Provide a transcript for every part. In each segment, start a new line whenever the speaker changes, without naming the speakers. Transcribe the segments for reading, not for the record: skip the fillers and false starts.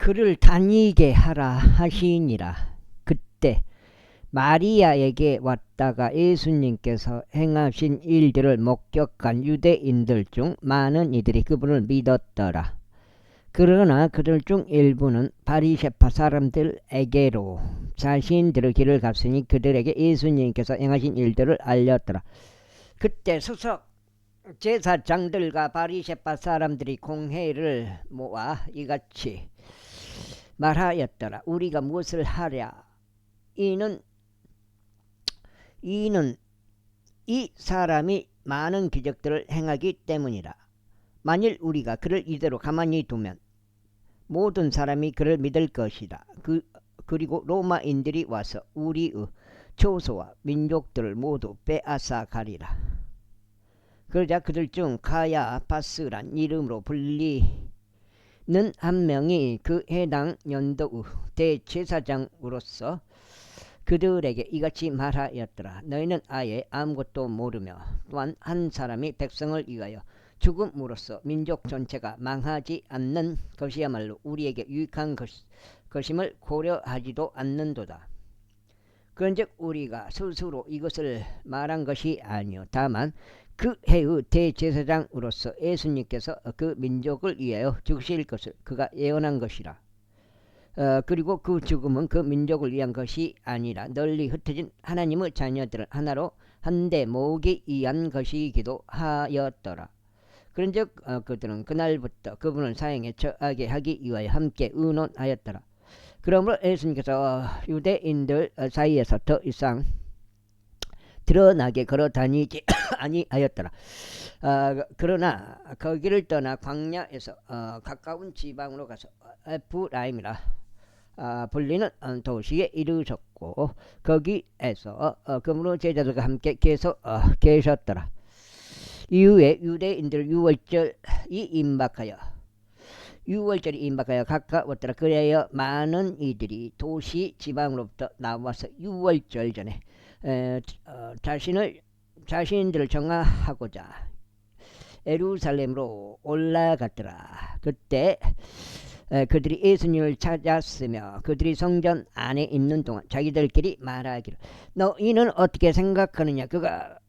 그를 다니게 하라 하시니라. 그때 마리아에게 왔다가 예수님께서 행하신 일들을 목격한 유대인들 중 많은 이들이 그분을 믿었더라. 그러나 그들 중 일부는 바리새파 사람들에게로 자신들의 길을 갔으니 그들에게 예수님께서 행하신 일들을 알렸더라. 그때 수석 제사장들과 바리새파 사람들이 공회를 모아 이같이 말하였더라. 우리가 무엇을 하랴? 이는 이 사람이 많은 기적들을 행하기 때문이라. 만일 우리가 그를 이대로 가만히 두면 모든 사람이 그를 믿을 것이다. 그리고 로마인들이 와서 우리의 초소와 민족들을 모두 빼앗아 가리라. 그러자 그들 중 가야바스란 이름으로 불리는 한 명이 그 해당 연도의 대제사장으로서 그들에게 이같이 말하였더라. 너희는 아예 아무것도 모르며 또한 한 사람이 백성을 위하여 죽음으로써 민족 전체가 망하지 않는 것이야말로 우리에게 유익한 것임을 고려하지도 않는도다. 그런즉 우리가 스스로 이것을 말한 것이 아니요 다만 그 해의 대제사장으로서 예수님께서 그 민족을 위하여 죽으실 것을 그가 예언한 것이라. 그리고 그 죽음은 그 민족을 위한 것이 아니라 널리 흩어진 하나님의 자녀들을 하나로 한데 모으기 위한 것이기도 하였더라. 그런즉 그들은 그날부터 그분을 사형에 처하게 하기 위하여 함께 의논하였더라. 그러므로 예수님께서 유대인들 사이에서 더 이상 드러나게 걸어다니지 아니하였더라. 그러나 거기를 떠나 광야에서 가까운 지방으로 가서 에프라임이라 불리는 도시에 이르셨고 거기에서 그분의 제자들과 함께 계속 계셨더라. 이후에 유대인들 유월절이 임박하여 가까웠더라. 그래야 많은 이들이 도시 지방으로부터 나와서 유월절 전에 자신들을 정화하고자 예루살렘으로 올라갔더라. 그때 그들이 예수님을 찾았으며 그들이 성전 안에 있는 동안 자기들끼리 말하기를 너희는 어떻게 생각하느냐? 그가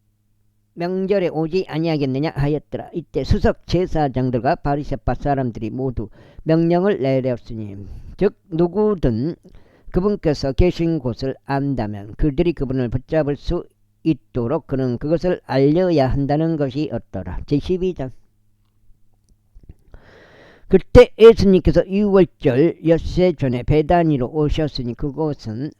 명절에 오지 아니하겠느냐 하였더라. 이때 수석 제사장들과 바리새파 사람들이 모두 명령을 내렸으니 즉 누구든 그분께서 계신 곳을 안다면 그들이 그분을 붙잡을 수 있도록 그는 그것을 알려야 한다는 것이었더라. 제12장. 그때 예수님께서 유월절 엿새 전에 베다니로 오셨으니 그곳은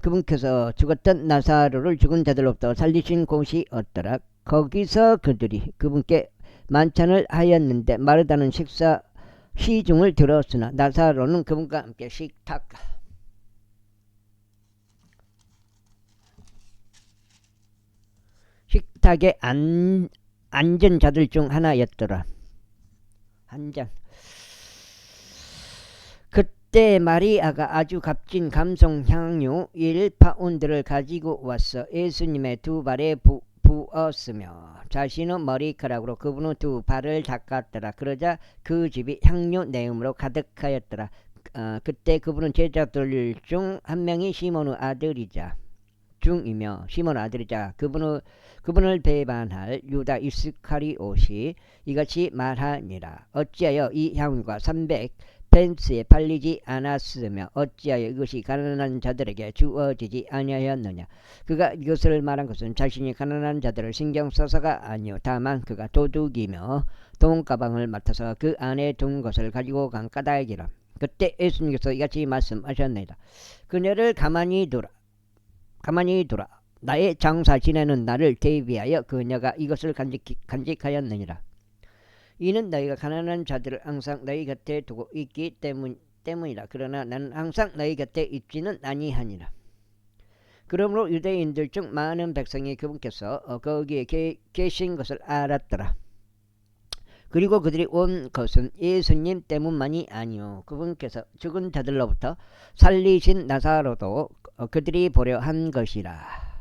그분께서 죽었던 나사로를 죽은 자들로부터 살리신 곳이었더라. 거기서 그들이 그분께 만찬을 하였는데 마르다는 식사 시중을 들었으나 나사로는 그분과 함께 식탁에 앉은 자들 중 하나였더라. 한장. 그때 마리아가 아주 값진 감송 향유 1파운드를 가지고 와서 예수님의 두 발에 부었으며 자신의 머리카락으로 그분의 두 발을 닦았더라. 그러자 그 집이 향유 내음으로 가득하였더라. 그때 그분은 제자들 중 한 명이 시몬의 아들이자 그분을 배반할 유다 이스카리옷이 이같이 말하니라. 어찌하여 이 향유가 300펜스에 팔리지 않았으며 어찌하여 이것이 가난한 자들에게 주어지지 아니하였느냐? 그가 이것을 말한 것은 자신이 가난한 자들을 신경 써서가 아니요 다만 그가 도둑이며 돈가방을 맡아서 그 안에 둔 것을 가지고 간 까닭이라. 그때 예수님께서 이같이 말씀하셨나이다. 그녀를 가만히 두라. 나의 장사 지내는 날을 대비하여 그녀가 이것을 간직하였느니라. 이는 너희가 가난한 자들을 항상 너희 곁에 두고 있기 때문이라. 그러나 나는 항상 너희 곁에 있지는 아니하니라. 그러므로 유대인들 중 많은 백성이 그분께서 거기에 계신 것을 알았더라. 그리고 그들이 온 것은 예수님 때문만이 아니요 그분께서 죽은 자들로부터 살리신 나사로도 그들이 보려 한 것이라.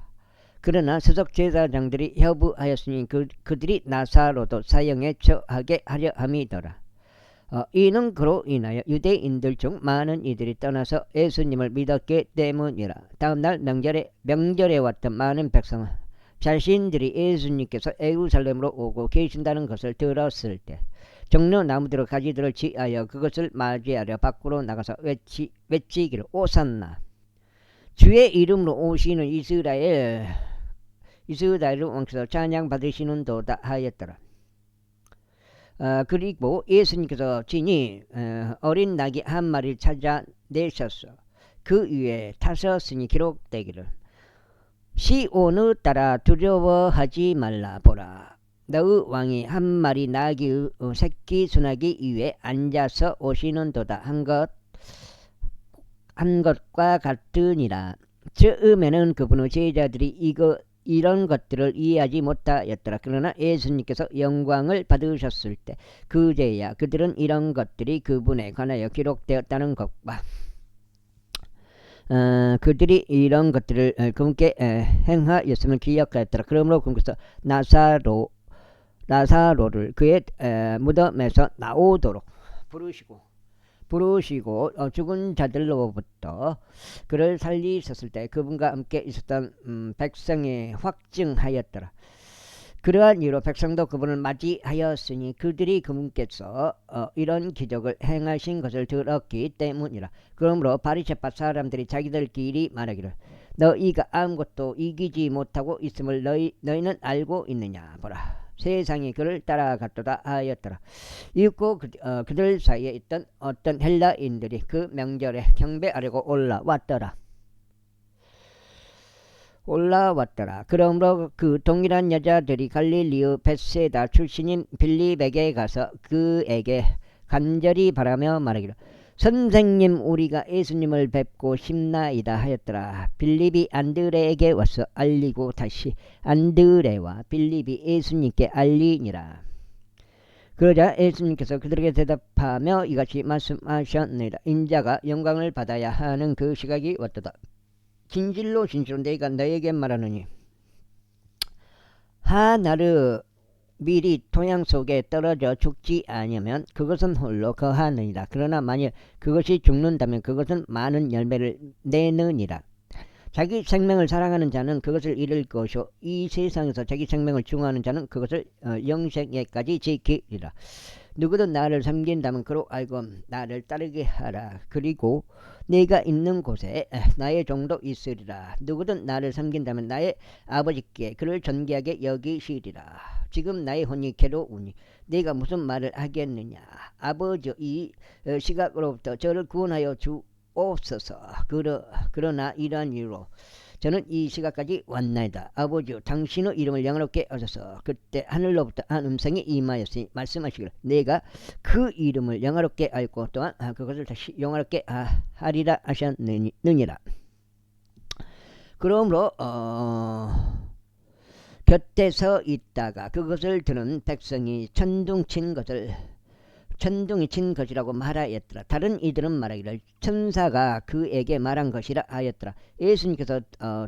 그러나 수석 제사장들이 협의하였으니 그들이 나사로도 사형에 처하게 하려 함이더라. 이는 그로 인하여 유대인들 중 많은 이들이 떠나서 예수님을 믿었기 때문이라. 다음날 명절에 왔던 많은 백성은 자신들이 예수님께서 예루살렘으로 오고 계신다는 것을 들었을 때 종려 나무들의 가지들을 지하여 그것을 맞이하려 밖으로 나가서 외치기를 오산나 주의 이름으로 오시는 이스라엘 왕께서 찬양 받으시는 도다 하였더라. 그리고 예수님께서 친히 어린 나귀 한 마리를 찾아내셨어. 그 위에 타셨으니 기록되기를 시온을 따라 두려워하지 말라. 보라, 너의 왕이 한 마리 나귀의 새끼 수나기 위에 앉아서 오시는도다 한 것과 같으니라. 처음에는 그분의 제자들이 이런 것들을 이해하지 못하였더라. 그러나 예수님께서 영광을 받으셨을 때 그제야 그들은 이런 것들이 그분에 관하여 기록되었다는 것과 그들이 이런 것들을 그분께 행하였음을 기억하였더라. 그러므로 그분께서 나사로를 그의 무덤에서 나오도록 부르시고 죽은 자들로부터 그를 살리셨을 때 그분과 함께 있었던 백성이 확증하였더라. 그러한 이유로 백성도 그분을 맞이하였으니 그들이 그분께서 이런 기적을 행하신 것을 들었기 때문이라. 그러므로 바리새파 사람들이 자기들끼리 말하기를 너희가 아무것도 이기지 못하고 있음을 너희는 알고 있느냐. 보라, 세상이 그를 따라갔도다 하였더라. 이윽고 그들 사이에 있던 어떤 헬라인들이 그 명절에 경배하려고 올라왔더라. 그러므로 그 동일한 여자들이 갈릴리의 벳세다 출신인 빌립에게 가서 그에게 간절히 바라며 말하기를 선생님, 우리가 예수님을 뵙고 싶나이다 하였더라. 빌립이 안드레에게 와서 알리고 다시 안드레와 빌립이 예수님께 알리니라. 그러자 예수님께서 그들에게 대답하며 이같이 말씀하셨느니라. 인자가 영광을 받아야 하는 그 시각이 왔도다. 진실로 내가 너에게 말하노니 하나를 미리 토양 속에 떨어져 죽지 아니하면 그것은 홀로 거하느니라. 그러나 만일 그것이 죽는다면 그것은 많은 열매를 내느니라. 자기 생명을 사랑하는 자는 그것을 잃을 것이요 이 세상에서 자기 생명을 중화하는 자는 그것을 영생에까지 지키리라. 누구든 나를 섬긴다면 그로 알고 나를 따르게 하라. 그리고 내가 있는 곳에 나의 종도 있으리라. 누구든 나를 섬긴다면 나의 아버지께 그를 존귀하게 여기시리라. 지금 나의 혼이 괴로우니 내가 무슨 말을 하겠느냐. 아버지, 이 시각으로부터 저를 구원하여 주옵소서. 그러나 이러한 이유로 저는 이 시각까지 왔나이다. 아버지여, 당신의 이름을 영화롭게 하소서. 그때 하늘로부터 한 음성이 임하였으니 말씀하시기를 내가 그 이름을 영화롭게 알고 또한 그것을 다시 영화롭게 하리라 하셨느니라. 그러므로 곁에 서 있다가 그것을 들은 백성이 천둥이 친 것이라고 말하였더라. 다른 이들은 말하기를 천사가 그에게 말한 것이라 하였더라. 예수님께서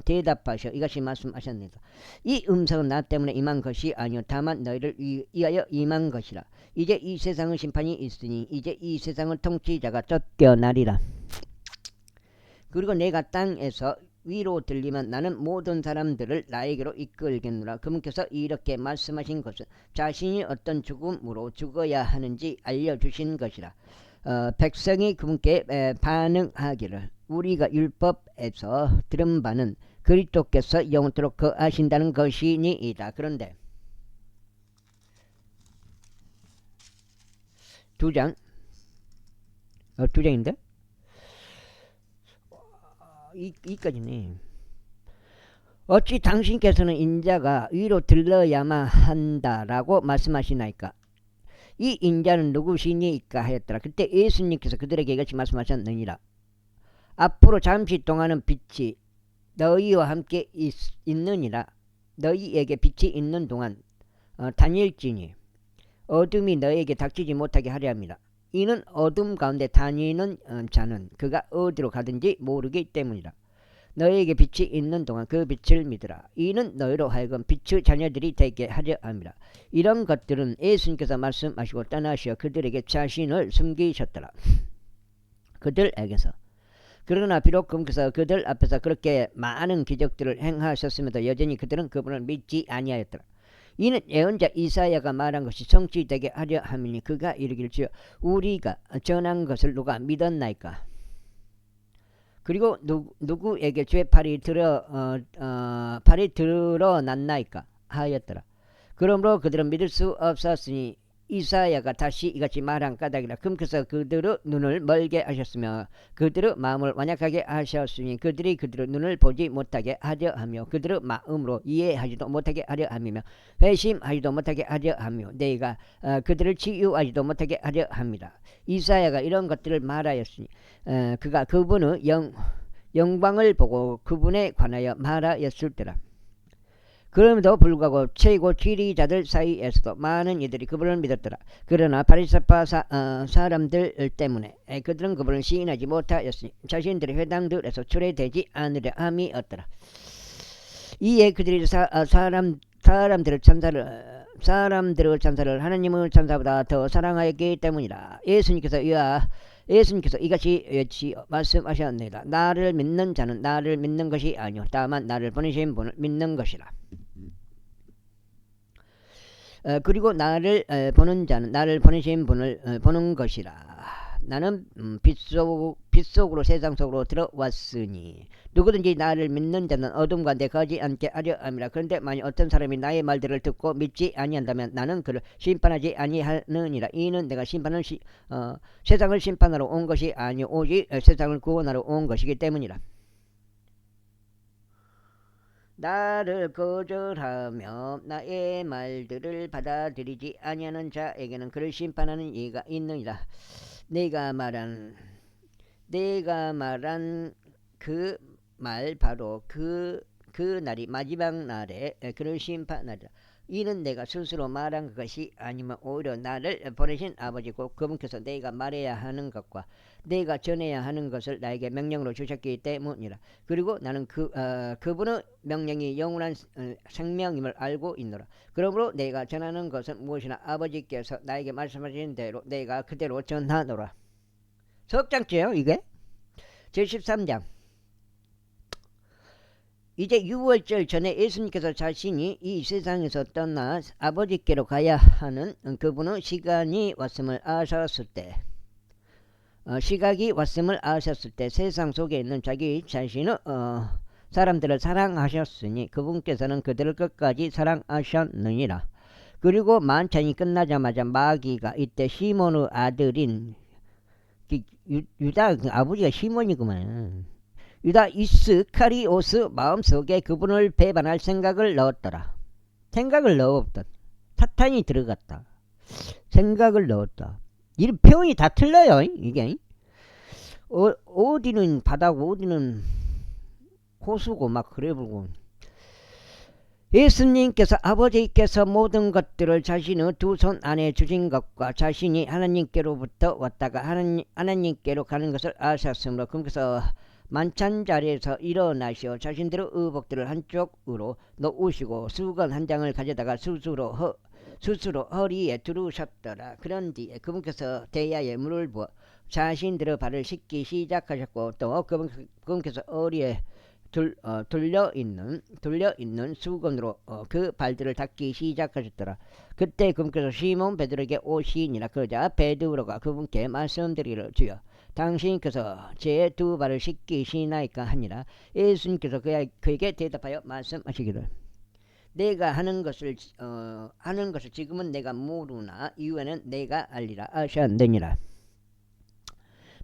대답하셔 이같이 말씀하셨느니라. 이 음성은 나 때문에 임한 것이 아니요 다만 너희를 위하여 임한 것이라. 이제 이 세상의 심판이 있으니 이제 이 세상의 통치자가 쫓겨나리라. 그리고 내가 땅에서 위로 들리면 나는 모든 사람들을 나에게로 이끌겠노라. 그분께서 이렇게 말씀하신 것은 자신이 어떤 죽음으로 죽어야 하는지 알려주신 것이라. 백성이 그분께 반응하기를 우리가 율법에서 들은 바는 그리스도께서 영원토록 거하신다는 것이니이다. 그런데 두 장인데 이까지네. 어찌 당신께서는 인자가 위로 들러야만 한다라고 말씀하시나이까. 이 인자는 누구시니까 하였더라. 그때 예수님께서 그들에게 이같이 말씀하셨느니라. 앞으로 잠시 동안은 빛이 너희와 함께 있느니라. 너희에게 빛이 있는 동안 다닐지니 어둠이 너희에게 닥치지 못하게 하려 합니다. 이는 어둠 가운데 다니는 자는 그가 어디로 가든지 모르기 때문이라. 너희에게 빛이 있는 동안 그 빛을 믿으라. 이는 너희로 하여금 빛의 자녀들이 되게 하려 함이라. 이런 것들은 예수님께서 말씀하시고 떠나시어 그들에게 자신을 숨기셨더라. 그들에게서. 그러나 비록 그분께서 그들 앞에서 그렇게 많은 기적들을 행하셨음에도 여전히 그들은 그분을 믿지 아니하였더라. 이는 예언자 이사야가 말한 것이 성취되게 하려 함이니 그가 이르기를 주여 우리가 전한 것을 누가 믿었나이까. 그리고 누구에게 주의 팔이 드러났나이까 하였더라. 그러므로 그들은 믿을 수 없었으니 이사야가 다시 이같이 말한 까닭이라. 그분께서 그들의 눈을 멀게 하셨으며 그들의 마음을 완약하게 하셨으니 그들이 그들의 눈을 보지 못하게 하려 하며 그들의 마음으로 이해하지도 못하게 하려 함이며 회심하지도 못하게 하려 하며 내가 그들을 치유하지도 못하게 하려 합니다. 이사야가 이런 것들을 말하였으니 그가 그분의 영광을 보고 그분에 관하여 말하였을 때라. 그럼에도 불구하고 최고 지리자들 사이에서도 많은 이들이 그분을 믿었더라. 그러나 바리새파 사람들 때문에 그들은 그분을 시인하지 못하였으니 자신들의 회당들에서 출애되지 않으려 함이었더라. 이에 그들이 사람들의 참사를 하나님의 참사보다 더 사랑하였기 때문이라. 예수님께서 이같이 말씀하셨느니라. 나를 믿는 자는 나를 믿는 것이 아니요 다만 나를 보내신 분을 믿는 것이라. 그리고 나를 보는 자는 나를 보내신 분을 보는 것이라. 나는 빛 속으로 세상 속으로 들어왔으니 누구든지 나를 믿는 자는 어둠 가운데 거하지 않게 하려 함이라. 그런데 만약 어떤 사람이 나의 말들을 듣고 믿지 아니한다면 나는 그를 심판하지 아니하느니라. 이는 내가 세상을 심판하러 온 것이 아니오 오직 세상을 구원하러 온 것이기 때문이라. 나를 거절하며 나의 말들을 받아들이지 아니하는 자에게는 그를 심판하는 이가 있느니라. 내가 말한 그 말 바로 그 날이 마지막 날에 그를 심판하리라. 이는 내가 스스로 말한 것이 아니면 오히려 나를 보내신 아버지고 그분께서 내가 말해야 하는 것과 내가 전해야 하는 것을 나에게 명령으로 주셨기 때문이라. 그리고 나는 그분의 명령이 영원한 생명임을 알고 있노라. 그러므로 내가 전하는 것은 무엇이나 아버지께서 나에게 말씀하신 대로 내가 그대로 전하노라. 석장째요 이게? 제13장. 이제 6월절 전에 예수님께서 자신이 이 세상에서 떠나 아버지께로 가야 하는 그분의 시간이 왔음을 아셨을 때 세상 속에 있는 자기 자신의 사람들을 사랑하셨으니 그분께서는 그들을 끝까지 사랑하셨느니라. 그리고 만찬이 끝나자마자 마귀가 이때 시몬의 아들인 유다 아버지가 시몬이구만. 유다 이스카리오스 마음속에 그분을 배반할 생각을 넣었더라. 생각을 넣었다. 사탄이 들어갔다. 생각을 넣었다. 이 표현이 다 틀려요. 이게 어디는 바다고 어디는 호수고 막 그래 보고. 예수님께서 아버지께서 모든 것들을 자신의 두 손 안에 주신 것과 자신이 하나님께로부터 왔다가 하나님께로 가는 것을 아셨으므로 그분께서 만찬 자리에서 일어나시어 자신들의 의복들을 한쪽으로 놓으시고 수건 한 장을 가져다가 스스로 허리에 두르셨더라. 그런 뒤에 그분께서 대야에 물을 부어 자신들의 발을 씻기 시작하셨고 또 그분께서 허리에 둘려 있는 수건으로 그 발들을 닦기 시작하셨더라. 그때 그분께서 시몬 베드로에게 오시니라. 그러자 베드로가 그분께 말씀드리기를 주여 당신께서 제 두 발을 씻기시나이까 하니라. 예수님께서 그에게 대답하여 말씀하시기를 내가 하는 것을 지금은 내가 모르나 이후에는 내가 알리라 하셨느니라.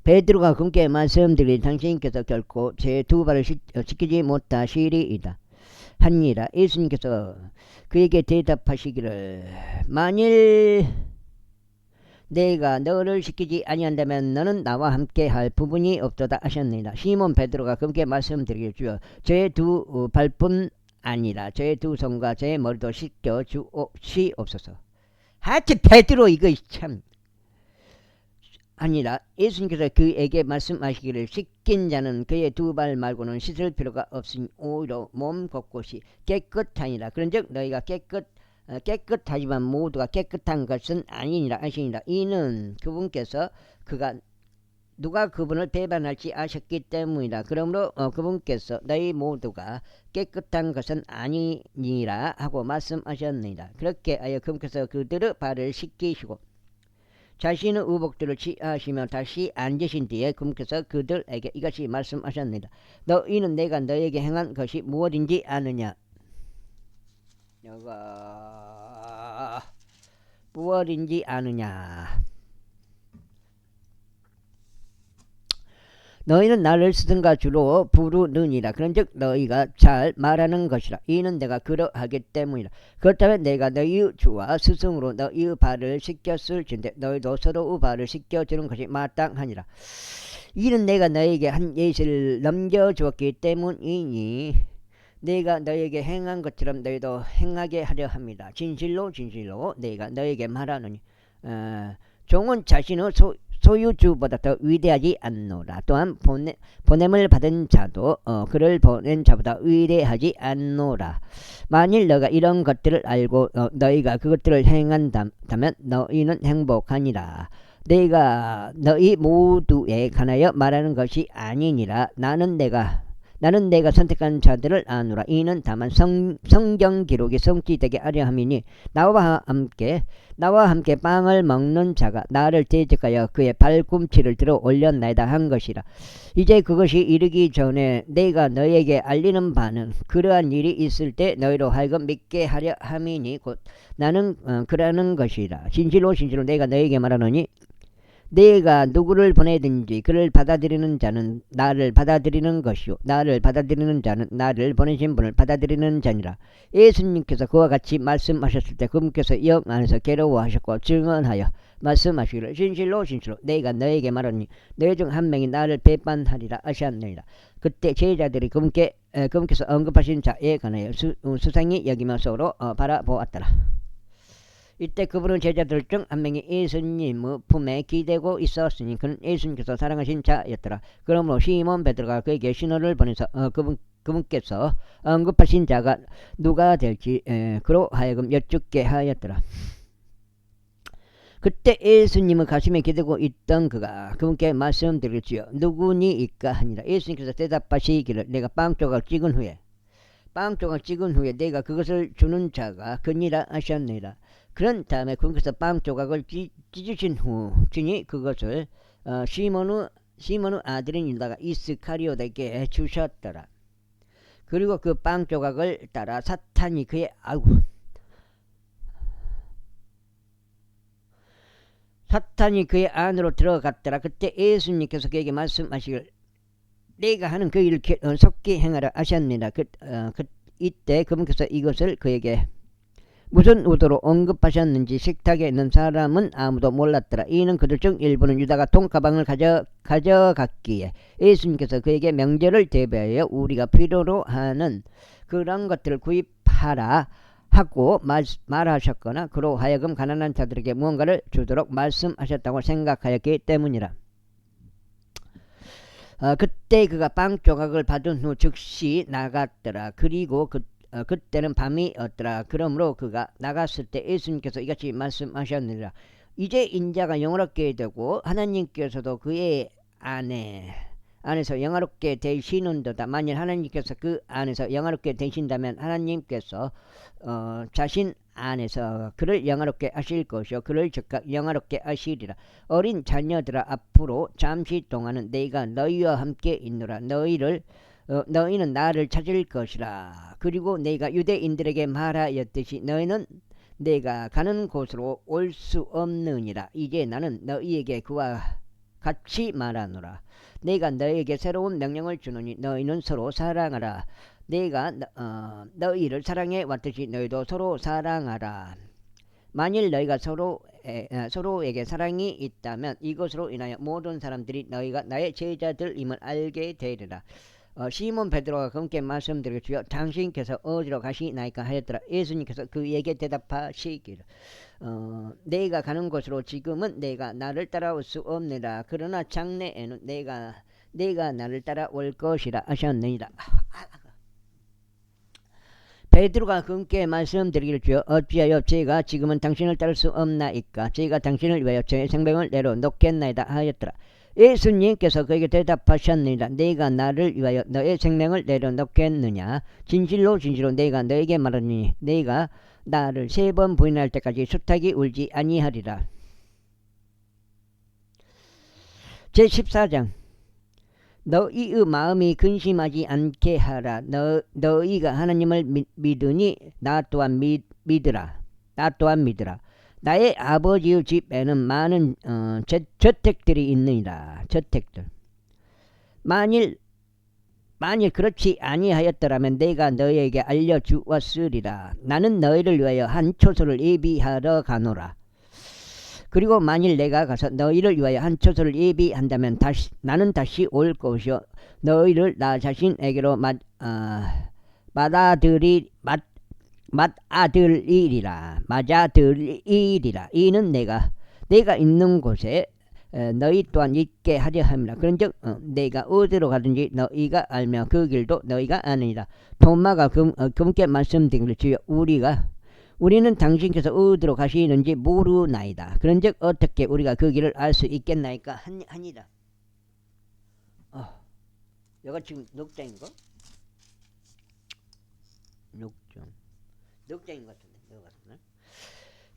베드로가 그분께 말씀드리니 당신께서 결코 제 두 발을 씻기지 못하시리이다 하니라. 예수님께서 그에게 대답하시기를 만일 내가 너를 씻기지 아니한다면 너는 나와 함께 할 부분이 없도다 하셨느니라. 시몬 베드로가 그분께 말씀드리기를 주여 제 두 발뿐 아니라 제 두 손과 제 머리도 씻겨 주옵소서. 하여튼 베드로 이거 참 아니라 예수님께서 그에게 말씀하시기를 씻긴 자는 그의 두 발 말고는 씻을 필요가 없으니 오히려 몸 곳곳이 깨끗하니라. 그런즉 너희가 깨끗하지만 모두가 깨끗한 것은 아니니라 하시니라. 이는 그분께서 누가 그분을 배반할지 아셨기 때문이라. 그러므로 그분께서 너희 모두가 깨끗한 것은 아니니라 하고 말씀하셨느니라. 그렇게 하여 그분께서 그들의 발을 씻기시고 자신의 의복들을 취하시며 다시 앉으신 뒤에 그분께서 그들에게 이같이 말씀하셨느니라. 너희는 내가 너에게 행한 것이 무엇인지 아느냐. 여가 무엇인지 아느냐. 너희는 나를 스승과 주로 부르느니라. 그런즉 너희가 잘 말하는 것이라. 이는 내가 그러하기 때문이라. 그렇다면 내가 너희의 주와 스승으로 너희의 발을 씻겼을진데 너희도 서로의 발을 씻겨주는 것이 마땅하니라. 이는 내가 너희에게 한 예시를 넘겨주었기 때문이니 내가 너희에게 행한 것처럼 너희도 행하게 하려 합니다. 진실로 내가 너희에게 말하노니 종은 자신의 소유주보다 더 위대하지 않노라. 또한 보냄을 받은 자도 그를 보낸 자보다 위대하지 않노라. 만일 너가 이런 것들을 알고 너희가 그것들을 행한다면 너희는 행복하니라. 내가 너희 모두에 관하여 말하는 것이 아니니라. 나는 내가 선택한 자들을 아노라. 이는 다만 성경 기록이 성취되게 하려 함이니 나와 함께 빵을 먹는 자가 나를 대적하여 그의 발꿈치를 들어 올렸나이다 한 것이라. 이제 그것이 이르기 전에 내가 너에게 알리는 바는 그러한 일이 있을 때 너희로 하여금 믿게 하려 함이니 곧 나는 그러는 것이라. 진실로 내가 너에게 말하노니 내가 누구를 보내든지 그를 받아들이는 자는 나를 받아들이는 것이요 나를 받아들이는 자는 나를 보내신 분을 받아들이는 자니라. 예수님께서 그와 같이 말씀하셨을 때 그분께서 영 안에서 괴로워하셨고 증언하여 말씀하시기를 진실로 내가 너에게 말하니 너희 중 한 명이 나를 배반하리라 하셨느니라. 그때 제자들이 그분께서 언급하신 자에 관하여 수상히 여기며 서로 바라보았더라. 이때 그분은 제자들 중 한 명이 예수님의 품에 기대고 있었으니 그는 예수님께서 사랑하신 자였더라. 그러므로 시몬 베드로가 그에게 신호를 보내서 그분께서 언급하신 자가 누가 될지 그로 하여금 여쭙게 하였더라. 그때 예수님의 가슴에 기대고 있던 그가 그분께 말씀드렸지요. 누구니이까 하니라. 예수님께서 대답하시기를 내가 빵 조각 찍은 후에 내가 그것을 주는 자가 그니라 하셨느니라. 그런 다음에 그분께서 빵 조각을 찢으신 후 주니 그것을 시몬의 아들인 유다가 이스카리오에게 주셨더라. 그리고 그 빵 조각을 따라 사탄이 그의 안으로 들어갔더라. 그때 예수님께서 그에게 말씀하시길 내가 하는 그 일을 속히 행하라 하셨느니라. 이때 그분께서 이것을 그에게 무슨 의도로 언급하셨는지 식탁에 있는 사람은 아무도 몰랐더라. 이는 그들 중 일부는 유다가 통가방을 가져갔기에 예수님께서 그에게 명절을 대비하여 우리가 필요로 하는 그런 것들을 구입하라 하고 말하셨거나 그로 하여금 가난한 자들에게 무언가를 주도록 말씀하셨다고 생각하였기 때문이라. 그때 그가 빵 조각을 받은 후 즉시 나갔더라. 그리고 그때는 밤이었더라. 그러므로 그가 나갔을 때 예수님께서 이같이 말씀하셨느니라. 이제 인자가 영화롭게 되고 하나님께서도 그의 안에서 영화롭게 되시는도다. 만일 하나님께서 그 안에서 영화롭게 되신다면 하나님께서 자신 안에서 그를 영화롭게 하실 것이요 그를 즉각 영화롭게 하시리라. 어린 자녀들아 앞으로 잠시 동안은 내가 너희와 함께 있노라. 너희는 나를 찾을 것이라. 그리고 내가 유대인들에게 말하였듯이 너희는 내가 가는 곳으로 올 수 없느니라. 이제 나는 너희에게 그와 같이 말하노라. 내가 너희에게 새로운 명령을 주노니 너희는 서로 사랑하라. 내가 너희를 사랑해 왔듯이 너희도 서로 사랑하라. 만일 너희가 서로에게 사랑이 있다면 이것으로 인하여 모든 사람들이 너희가 나의 제자들임을 알게 되리라. 시몬 베드로가 그분께 말씀드리고 주여 당신께서 어디로 가시나이까 하였더라. 예수님께서 그에게 대답하시기를 내가 가는 곳으로 지금은 내가 나를 따라올 수 없느니라. 그러나 장래에는 내가 나를 따라올 것이라 하셨느니라. 베드로가 그분께 말씀드리기를 주여 어찌하여 제가 지금은 당신을 따를 수 없나이까. 제가 당신을 위하여 저의 생명을 내려놓겠나이다 하였더라. 예수님께서 그에게 대답하셨느니라. 내가 나를 위하여 너의 생명을 내려놓겠느냐. 진실로 진실로 내가 너에게 말하니 내가 나를 3번 부인할 때까지 수탉이 울지 아니하리라. 제14장 너희의 마음이 근심하지 않게 하라. 너희가 하나님을 믿으니 나 또한 믿으라. 나의 아버지의 집에는 많은 저택들이 있느니라. 저택들. 만일 그렇지 아니하였더라면 내가 너희에게 알려주었으리라. 나는 너희를 위하여 한 초소를 예비하러 가노라. 그리고 만일 내가 가서 너희를 위하여 한 처소를 예비한다면 나는 다시 올 것이요 너희를 나 자신에게로 맞아들이리라. 이는 내가 있는 곳에 너희 또한 있게 하려 함이라. 그런즉 내가 어디로 가든지 너희가 알며 그 길도 너희가 아느니라. 도마가 그분께 말씀드리기를 주여 우리는 당신께서 어디로 가시는지 모르나이다. 그런즉 어떻게 우리가 그 길을 알 수 있겠나이까 하니라. 이거 지금 6장인가? 6장인 것 같은데.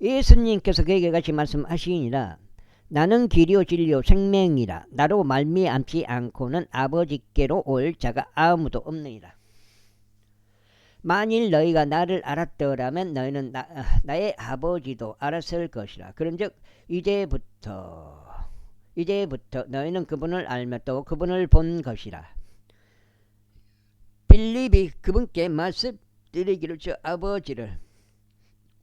예수님께서 그에게 같이 말씀하시니라. 나는 길이요 진리요 생명이라. 나로 말미암지 않고는 아버지께로 올 자가 아무도 없느니라. 만일 너희가 나를 알았더라면 너희는 나의 아버지도 알았을 것이라. 그런즉 이제부터 너희는 그분을 알며 또 그분을 본 것이라. 빌립이 그분께 말씀드리기를 저 아버지를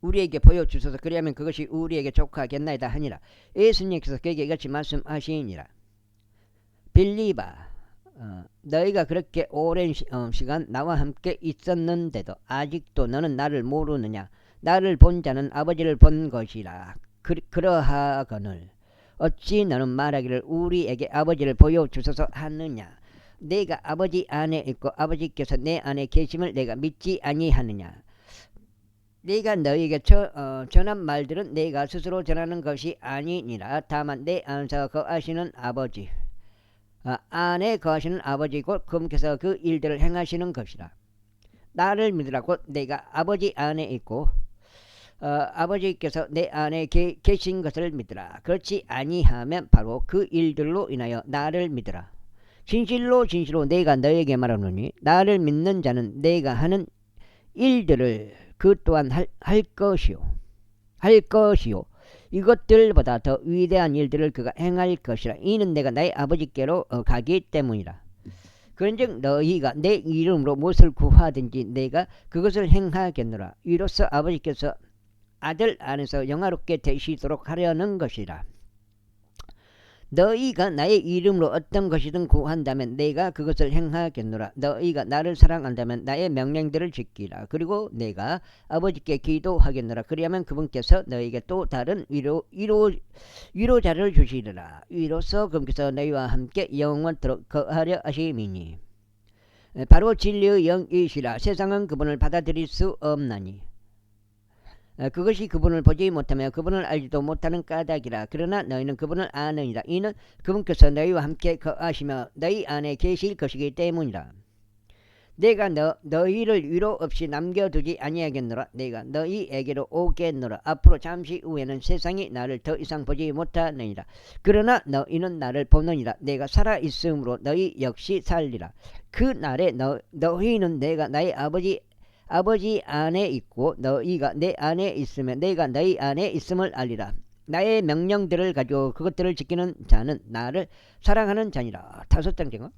우리에게 보여주소서. 그리하면 그것이 우리에게 족하겠나이다 하니라. 예수님께서 그에게 같이 말씀하시니라. 빌립아, 너희가 그렇게 오랜 시간 나와 함께 있었는데도 아직도 너는 나를 모르느냐. 나를 본 자는 아버지를 본 것이라. 그러하거늘 어찌 너는 말하기를 우리에게 아버지를 보여주소서 하느냐. 내가 아버지 안에 있고 아버지께서 내 안에 계심을 내가 믿지 아니하느냐. 내가 너희에게 전한 말들은 내가 스스로 전하는 것이 아니니라. 다만 내 안에서 거하시는 아버지 안에 거하시는 아버지 곧 그분께서 그 일들을 행하시는 것이라. 나를 믿으라. 곧 내가 아버지 안에 있고 아버지께서 내 안에 계신 것을 믿으라. 그렇지 아니하면 바로 그 일들로 인하여 나를 믿으라. 진실로 진실로 내가 너에게 말하노니 나를 믿는 자는 내가 하는 일들을 그 또한 할 것이요 이것들보다 더 위대한 일들을 그가 행할 것이라. 이는 내가 나의 아버지께로 가기 때문이라. 그런즉 너희가 내 이름으로 무엇을 구하든지 내가 그것을 행하겠노라. 이로써 아버지께서 아들 안에서 영화롭게 되시도록 하려는 것이라. 너희가 나의 이름으로 어떤 것이든 구한다면 내가 그것을 행하겠노라. 너희가 나를 사랑한다면 나의 명령들을 지키라. 그리고 내가 아버지께 기도하겠노라. 그리하면 그분께서 너희에게 또 다른 위로자를 주시리라. 이로써 그분께서 너희와 함께 영원토록 거하려 하심이니 바로 진리의 영이시라. 세상은 그분을 받아들일 수 없나니 그것이 그분을 보지 못하며 그분을 알지도 못하는 까닭이라. 그러나 너희는 그분을 아느니라. 이는 그분께서 너희와 함께 거하시며 너희 안에 계실 것이기 때문이라. 내가 너희를 위로 없이 남겨두지 아니하겠노라. 내가 너희에게로 오겠노라. 앞으로 잠시 후에는 세상이 나를 더 이상 보지 못하느니라. 그러나 너희는 나를 보느니라. 내가 살아있으므로 너희 역시 살리라. 그 날에 너희는 내가 나의 아버지 안에 있고 너희가 내 안에 있으면 내가 너희 안에 있음을 알리라. 나의 명령들을 가지고 그것들을 지키는 자는 나를 사랑하는 자니라. 5장째가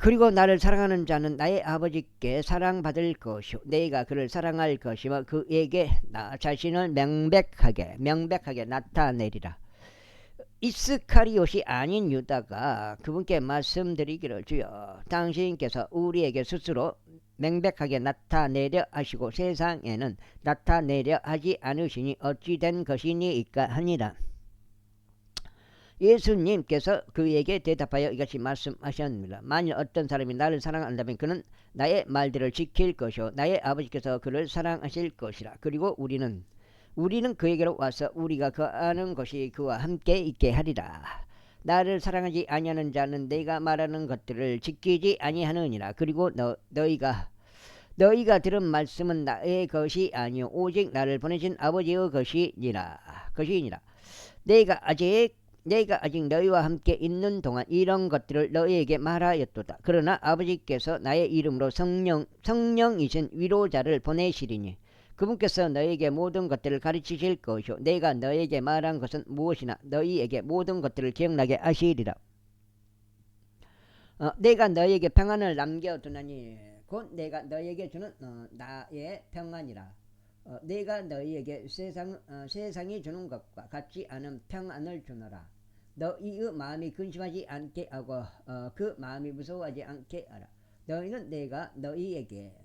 그리고 나를 사랑하는 자는 나의 아버지께 사랑받을 것이요 내가 그를 사랑할 것이며 그에게 나 자신을 명백하게 나타내리라. 이스카리옷이 아닌 유다가 그분께 말씀드리기를 주여 당신께서 우리에게 스스로 명백하게 나타내려 하시고 세상에는 나타내려 하지 않으시니 어찌 된 것이니이까 하니라. 예수님께서 그에게 대답하여 이같이 말씀하셨습니다. 만일 어떤 사람이 나를 사랑한다면 그는 나의 말들을 지킬 것이요 나의 아버지께서 그를 사랑하실 것이라. 그리고 우리는 그에게로 와서 우리가 거하는 것이 그와 함께 있게 하리라. 나를 사랑하지 아니하는 자는 내가 말하는 것들을 지키지 아니하느니라. 그리고 너희가 들은 말씀은 나의 것이 아니요 오직 나를 보내신 아버지의 것이니라. 내가 아직 너희와 함께 있는 동안 이런 것들을 너희에게 말하였도다. 그러나 아버지께서 나의 이름으로 성령이신 위로자를 보내시리니 그분께서 너희에게 모든 것들을 가르치실 것이요 내가 너희에게 말한 것은 무엇이나 너희에게 모든 것들을 기억나게 하시리라. 내가 너희에게 평안을 남겨두나니 곧 내가 너희에게 주는 나의 평안이라. 내가 너희에게 세상이 주는 것과 같지 않은 평안을 주노라. 너희의 마음이 근심하지 않게 하고 그 마음이 무서워하지 않게 하라. 너희는 내가 너희에게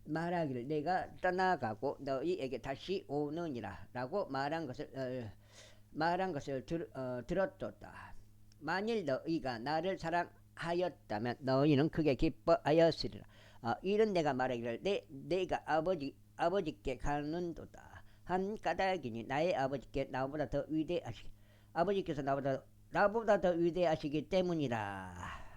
말하기를 내가 떠나가고 너희에게 다시 오느니라 라고 말한 것을 들었도다. 만일 너희가 나를 사랑하였다면 너희는 크게 기뻐하였으리라. 이런 내가 말하기를 내가 아버지께 가는도다. 한 까닭이니 나의 아버지께서 나보다 더 위대하시기 때문이라.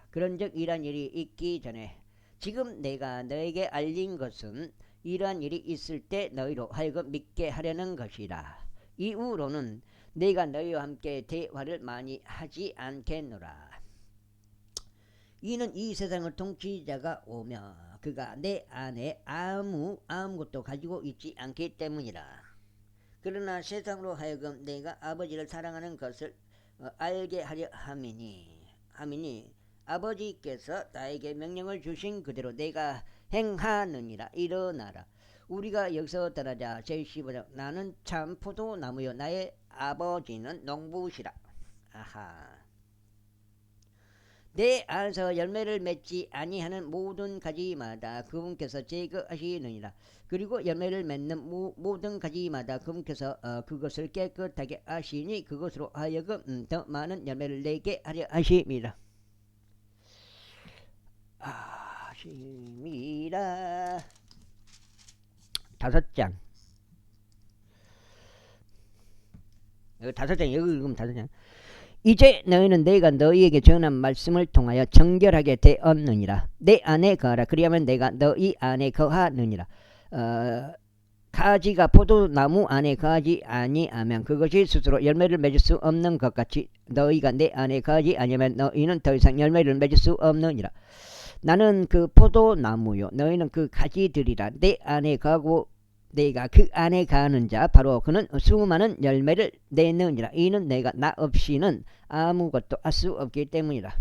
그런즉 이러한 일이 있기 전에 지금 내가 너에게 알린 것은 이러한 일이 있을 때 너희로 하여금 믿게 하려는 것이라. 이후로는 내가 너희와 함께 대화를 많이 하지 않겠노라. 이는 이 세상을 통치자가 오며 그가 내 안에 아무것도 가지고 있지 않기 때문이라. 그러나 세상으로 하여금 내가 아버지를 사랑하는 것을 알게 하려 함이니 아버지께서 나에게 명령을 주신 그대로 내가 행하느니라. 일어나라. 우리가 여기서 떠나자. 제15장. 나는 참 포도나무요 나의 아버지는 농부시라. 아하. 내 안에서 열매를 맺지 아니하는 모든 가지마다 그분께서 제거하시느니라. 그리고 열매를 맺는 모든 가지마다 그분께서 그것을 깨끗하게 하시니 그것으로 하여금 더 많은 열매를 내게 하려 하심이라. 하심이라. 5장. 여기 5장 여기 읽으면 5장. 이제 너희는 내가 너희에게 전한 말씀을 통하여 정결하게 되었느니라. 내 안에 거하라. 그리하면 내가 너희 안에 거하느니라. 가지가 포도나무 안에 거하지 아니하면 그것이 스스로 열매를 맺을 수 없는 것 같이 너희가 내 안에 거하지 아니하면 너희는 더 이상 열매를 맺을 수 없느니라. 나는 그 포도나무요 너희는 그 가지들이라. 내 안에 거하고 내가 그 안에 가는 자 바로 그는 수많은 열매를 내느니라. 이는 내가 나 없이는 아무것도 할 수 없기 때문이라.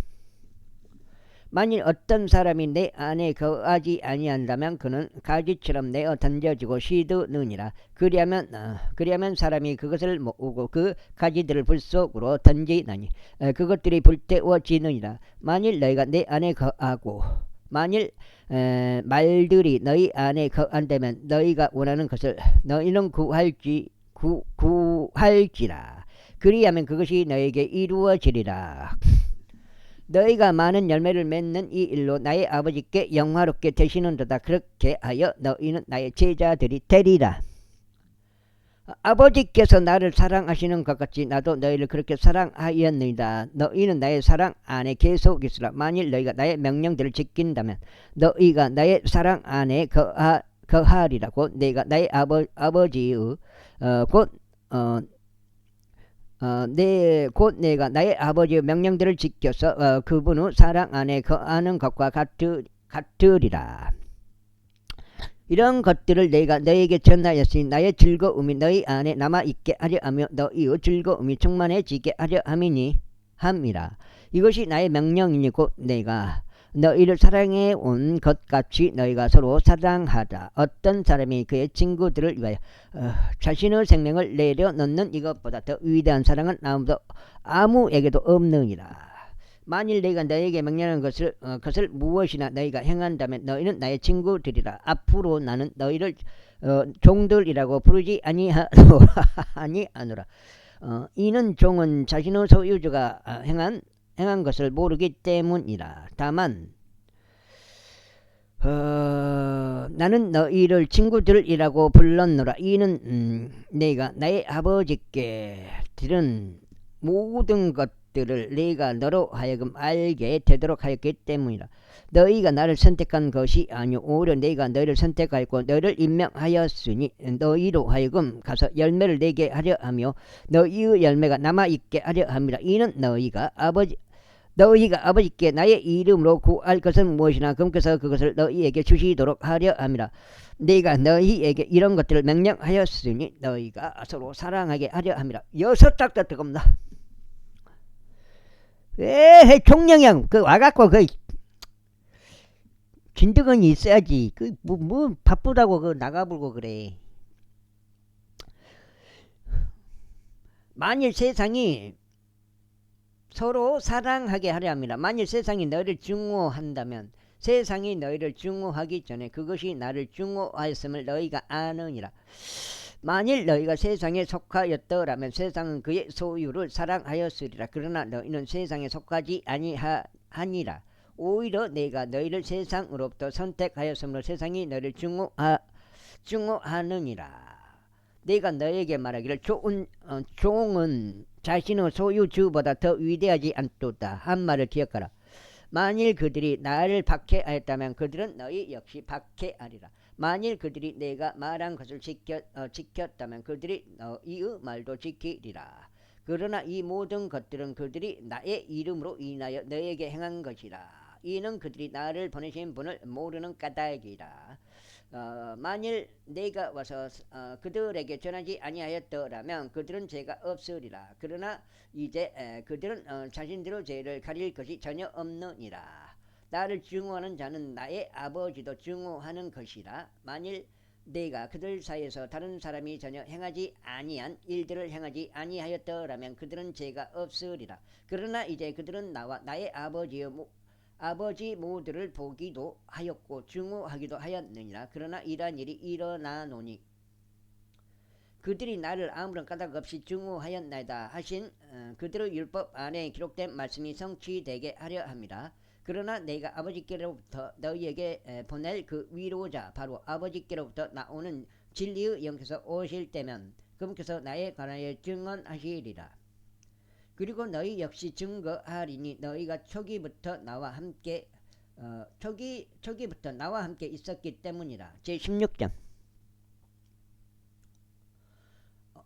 만일 어떤 사람이 내 안에 거하지 아니한다면 그는 가지처럼 내어 던져지고 시드느니라. 그리하면 사람이 그것을 모으고 그 가지들을 불 속으로 던지나니 그것들이 불태워지느니라. 만일 너희가 내 안에 거하고 만일 말들이 너희 안에 거한다면 너희가 원하는 것을 너희는 구할지라. 그리하면 그것이 너에게 이루어지리라. 너희가 많은 열매를 맺는 이 일로 나의 아버지께 영화롭게 되시는도다. 그렇게 하여 너희는 나의 제자들이 되리라. 아버지께서 나를 사랑하시는 것 같이 나도 너희를 그렇게 사랑하였느니라. 너희는 나의 사랑 안에 계속 있으라. 만일 너희가 나의 명령들을 지킨다면 너희가 나의 사랑 안에 거하리라. 곧 내가 나의 아버지의 곧 내가 나의 아버지의 명령들을 지켜서 그분의 사랑 안에 거하는 것과 같으리라. 이런 것들을 내가 너에게 전하였으니 나의 즐거움이 너희 안에 남아있게 하려 하며 너희의 즐거움이 충만해지게 하려 함이라. 이것이 나의 명령이니 곧 내가 너희를 사랑해 온 것 같이 너희가 서로 사랑하라. 어떤 사람이 그의 친구들을 위하여 자신의 생명을 내려놓는 이것보다 더 위대한 사랑은 아무에게도 없느니라. 만일 너희가 너희에게 명령하는 것을 무엇이나 너희가 행한다면 너희는 나의 친구들이라. 앞으로 나는 너희를 종들이라고 부르지 아니하노라. 이는 종은 자신의 소유주가 행한 것을 모르기 때문이라. 다만 나는 너희를 친구들이라고 불렀노라. 이는 내가 나의 아버지께 들은 모든 것들을 내가 너로 하여금 알게 되도록 하였기 때문이라. 너희가 나를 선택한 것이 아니오 오히려 내가 너희를 선택하였고 너희를 임명하였으니 너희로 하여금 가서 열매를 내게 하려 하며 너희의 열매가 남아있게 하려 함이라. 이는 너희가 아버지께 나의 이름으로 구할 것은 무엇이나 금께서 그것을 너희에게 주시도록 하려 함이라. 내가 너희에게 이런 것들을 명령하였으니 너희가 서로 사랑하게 하려 함이라. 6짝도 뜨겁나. 에헤 총령형 그 와갖고 그 진드건이 있어야지. 그 뭐 바쁘다고 그 나가불고 그래. 만일 세상이 서로 사랑하게 하려 합니다. 만일 세상이 너희를 증오한다면 세상이 너희를 증오하기 전에 그것이 나를 증오하였음을 너희가 아느니라. 만일 너희가 세상에 속하였더라면 세상은 그의 소유를 사랑하였으리라. 그러나 너희는 세상에 속하지 아니하니라. 오히려 내가 너희를 세상으로부터 선택하였으므로 세상이 너희를 증오하느니라. 내가 너에게 말하기를 종은 자신의 소유주보다 더 위대하지 않도다 한 말을 기억하라. 만일 그들이 나를 박해하였다면 그들은 너희 역시 박해하리라. 만일 그들이 내가 말한 것을 지켰다면 그들이 너희의 말도 지키리라. 그러나 이 모든 것들은 그들이 나의 이름으로 인하여 너에게 행한 것이라. 이는 그들이 나를 보내신 분을 모르는 까닭이라. 만일 내가 와서 그들에게 전하지 아니하였더라면 그들은 죄가 없으리라. 그러나 이제 그들은 자신들의 죄를 가릴 것이 전혀 없느니라. 나를 증오하는 자는 나의 아버지도 증오하는 것이라. 만일 내가 그들 사이에서 다른 사람이 전혀 행하지 아니한 일들을 행하지 아니하였더라면 그들은 죄가 없으리라. 그러나 이제 그들은 나와 나의 아버지 모두를 보기도 하였고 증오하기도 하였느니라. 그러나 이러한 일이 일어나노니 그들이 나를 아무런 까닭 없이 증오하였나이다 하신 그들의 율법 안에 기록된 말씀이 성취되게 하려 합니다. 그러나 내가 아버지께로부터 너희에게 보낼 그 위로자 바로 아버지께로부터 나오는 진리의 영께서 오실 때면 그분께서 나에 관하여 증언하시리라. 그리고 너희 역시 증거하리니 너희가 초기부터 나와 함께 있었기 때문이라. 제16장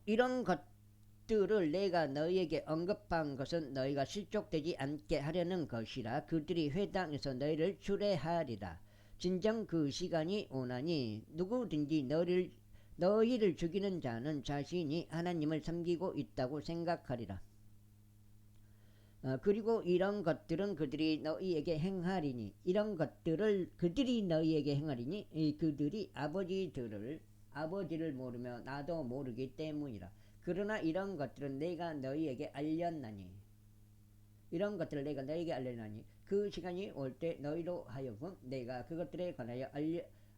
이런 것들을 내가 너희에게 언급한 것은 너희가 실족되지 않게 하려는 것이라. 그들이 회당에서 너희를 추례하리라. 진정 그 시간이 오나니 누구든지 너희를 죽이는 자는 자신이 하나님을 섬기고 있다고 생각하리라. 그리고 이런 것들은 그들이 너희에게 행하리니 그들이 아버지를 모르며 나도 모르기 때문이라. 그러나 이런 것들은 내가 너희에게 알렸나니 그 시간이 올 때 너희로 하여금 내가 그것들에 관하여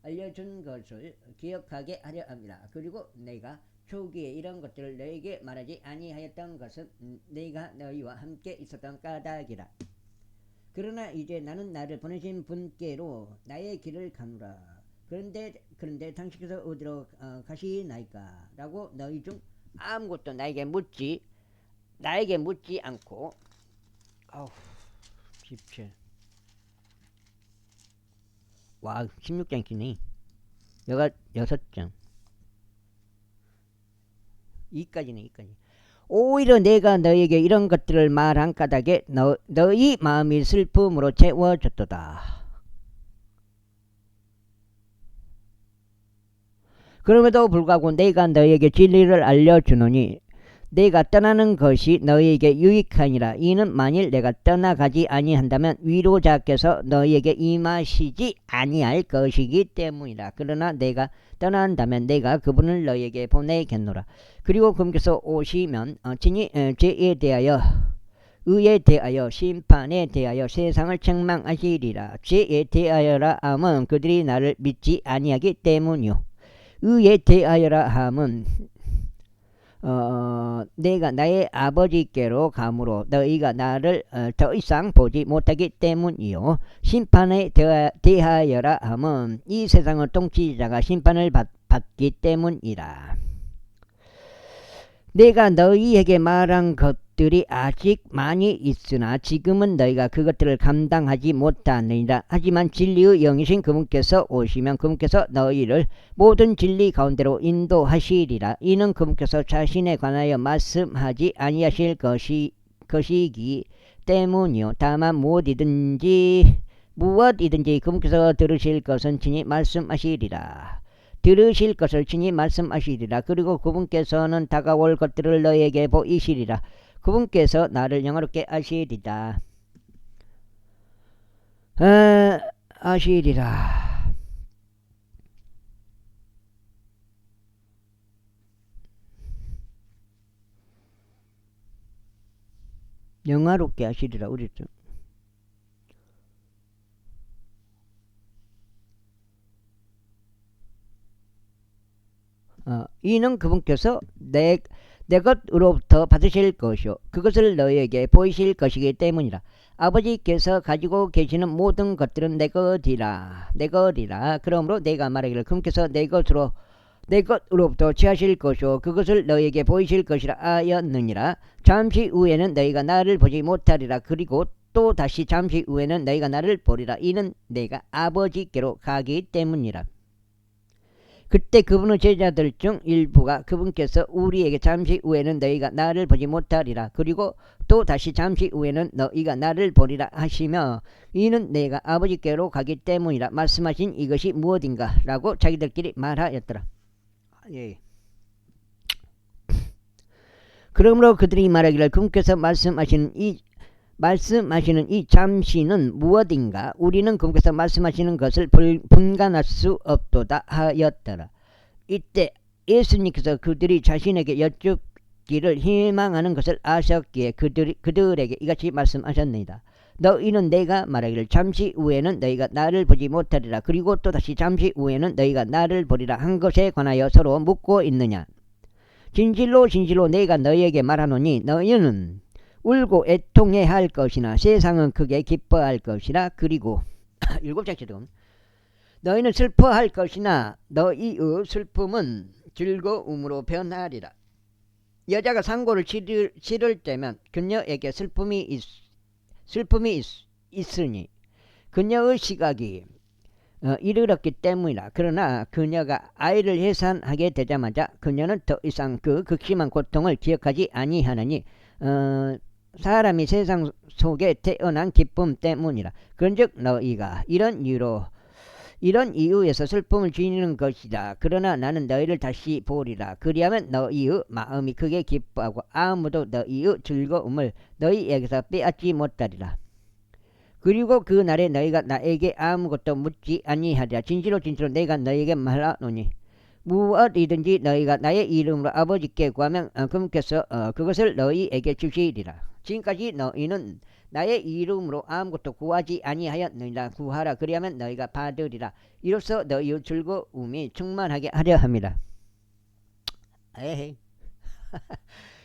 알려준 것을 기억하게 하려 합니다. 그리고 내가 초기에 이런 것들을 너희에게 말하지 아니하였던 것은 내가 너희와 함께 있었던 까닭이라. 그러나 이제 나는 나를 보내신 분께로 나의 길을 가노라. 그런데 당신께서 어디로 가시나이까? 라고 너희 중 아무것도 나에게 묻지 않고 17 와 16장 기네. 여가 6장 이까지네. 오히려 내가 너에게 이런 것들을 말한 까닭에 너희 마음이 슬픔으로 채워졌도다. 그럼에도 불구하고 내가 너에게 진리를 알려주노니 내가 떠나는 것이 너희에게 유익하니라. 이는 만일 내가 떠나가지 아니한다면 위로자께서 너희에게 임하시지 아니할 것이기 때문이라. 그러나 내가 떠난다면 내가 그분을 너희에게 보내겠노라. 그리고 그분께서 오시면 친히 죄에 대하여 의에 대하여 심판에 대하여 세상을 책망하시리라. 죄에 대하여라 함은 그들이 나를 믿지 아니하기 때문이요, 의에 대하여라 함은 내가 나의 아버지께로 가므로 너희가 나를 더 이상 보지 못하기 때문이요, 심판에 대하여라 함은 이 세상의 통치자가 심판을 받기 때문이라. 내가 너희에게 말한 것들이 아직 많이 있으나 지금은 너희가 그것들을 감당하지 못하느니라. 하지만 진리의 영이신 그분께서 오시면 그분께서 너희를 모든 진리 가운데로 인도하시리라. 이는 그분께서 자신에 관하여 말씀하지 아니하실 것이기 때문이요, 다만 무엇이든지 그분께서 들으실 것은 친히 말씀하시리라. 들으실 것을 친히 말씀하시리라. 그리고 그분께서는 다가올 것들을 너희에게 보이시리라. 그분께서 나를 영화롭게 하시리라. 아시리라. 영화롭게 하시리라. 우리 좀 이는 그분께서 내 것으로부터 받으실 것이요 그것을 너희에게 보이실 것이기 때문이라. 아버지께서 가지고 계시는 모든 것들은 내 것이라. 그러므로 내가 말하기를 그분께서 내 것으로부터 취하실 것이요 그것을 너희에게 보이실 것이라 하였느니라. 잠시 후에는 너희가 나를 보지 못하리라. 그리고 또 다시 잠시 후에는 너희가 나를 보리라. 이는 내가 아버지께로 가기 때문이라. 그때 그분의 제자들 중 일부가 그분께서 우리에게 잠시 후에는 너희가 나를 보지 못하리라, 그리고 또 다시 잠시 후에는 너희가 나를 보리라 하시며 이는 내가 아버지께로 가기 때문이라 말씀하신 이것이 무엇인가 라고 자기들끼리 말하였더라. 예. 그러므로 그들이 말하기를 그분께서 말씀하시는 이 잠시는 무엇인가? 우리는 그분께서 말씀하시는 것을 분간할 수 없도다 하였더라. 이때 예수님께서 그들이 자신에게 여쭙기를 희망하는 것을 아셨기에 그들에게 이같이 말씀하셨느니라. 너희는 내가 말하기를 잠시 후에는 너희가 나를 보지 못하리라, 그리고 또다시 잠시 후에는 너희가 나를 보리라 한 것에 관하여 서로 묻고 있느냐? 진실로 진실로 내가 너희에게 말하노니 너희는 울고 애통해야 할 것이나 세상은 크게 기뻐할 것이라. 그리고 일곱 장치도 너희는 슬퍼할 것이나 너희의 슬픔은 즐거움으로 변하리라. 여자가 상고를 치를 때면 그녀에게 슬픔이 있으니 그녀의 시각이 이르렀기 때문이라. 그러나 그녀가 아이를 해산하게 되자마자 그녀는 더 이상 그 극심한 고통을 기억하지 아니하느니 사람이 세상 속에 태어난 기쁨 때문이라. 그런즉 너희가 이런 이유에서 슬픔을 지니는 것이다. 그러나 나는 너희를 다시 보리라. 그리하면 너희의 마음이 크게 기뻐하고 아무도 너희의 즐거움을 너희에게서 빼앗지 못하리라. 그리고 그 날에 너희가 나에게 아무것도 묻지 아니하리라. 진실로 진실로 내가 너희에게 말하노니 무엇이든지 너희가 나의 이름으로 아버지께 구하면 그분께서 그것을 너희에게 주시리라. 지금까지 너희는 나의 이름으로 아무것도 구하지 아니하였느니라. 구하라. 그리하면 너희가 받으리라. 이로써 너희의 즐거움이 충만하게 하려 함이라. 에헤이.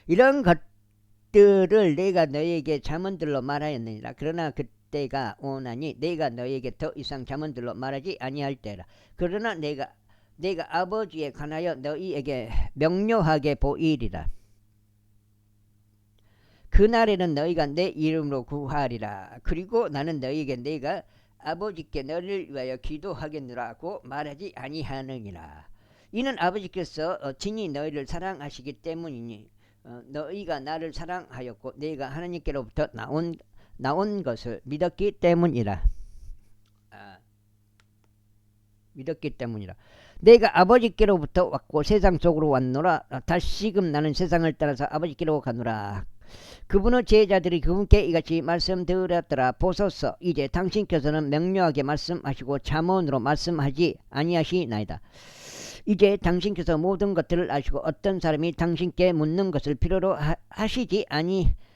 이런 것들을 내가 너희에게 잠언들로 말하였느니라. 그러나 그때가 오나니 내가 너희에게 더 이상 잠언들로 말하지 아니할 때라. 그러나 내가 아버지에 관하여 너희에게 명료하게 보이리라. 그날에는 너희가 내 이름으로 구하리라. 그리고 나는 너희에게 내가 아버지께 너를 위하여 기도하겠노라고 말하지 아니하느니라. 이는 아버지께서 친히 너희를 사랑하시기 때문이니 너희가 나를 사랑하였고 내가 하나님께로부터 나온 것을 믿었기 때문이라. 믿었기 때문이라. 내가 아버지께로부터 왔고 세상 속으로 왔노라. 다시금 나는 세상을 떠나서 아버지께로 가노라. 그분의 제자들이 그분께 이같이 말씀드렸더라. 보소서, 이제 당신께서는 명료하게 말씀하시고 잠언으로 말씀하지 아니하시나이다. 이제 당신께서 모든 것들을 아시고 어떤 사람이 당신께 묻는 것을 필요로 하시지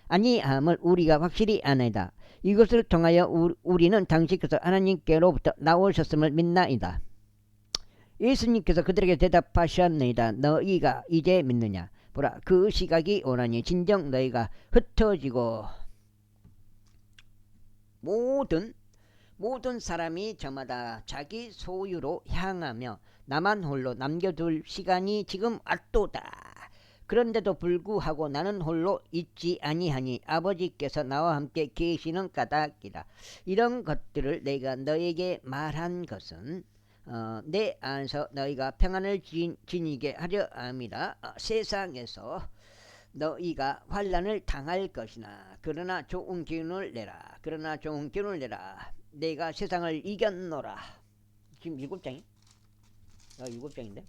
아니함을 우리가 확실히 아나이다. 이것을 통하여 우리는 당신께서 하나님께로부터 나오셨음을 믿나이다. 예수님께서 그들에게 대답하셨나이다. 너희가 이제 믿느냐? 보라, 그 시각이 오나니 진정 너희가 흩어지고 모든 사람이 저마다 자기 소유로 향하며 나만 홀로 남겨둘 시간이 지금 왔도다. 그런데도 불구하고 나는 홀로 있지 아니하니 아버지께서 나와 함께 계시는 까닭이라. 이런 것들을 내가 너에게 말한 것은 내 안에서 너희가 평안을 지니게 하려 함이라. 세상에서 너희가 환난을 당할 것이나 그러나 좋은 기운을 내라. 내가 세상을 이겼노라. 지금 7장이? 7장인데?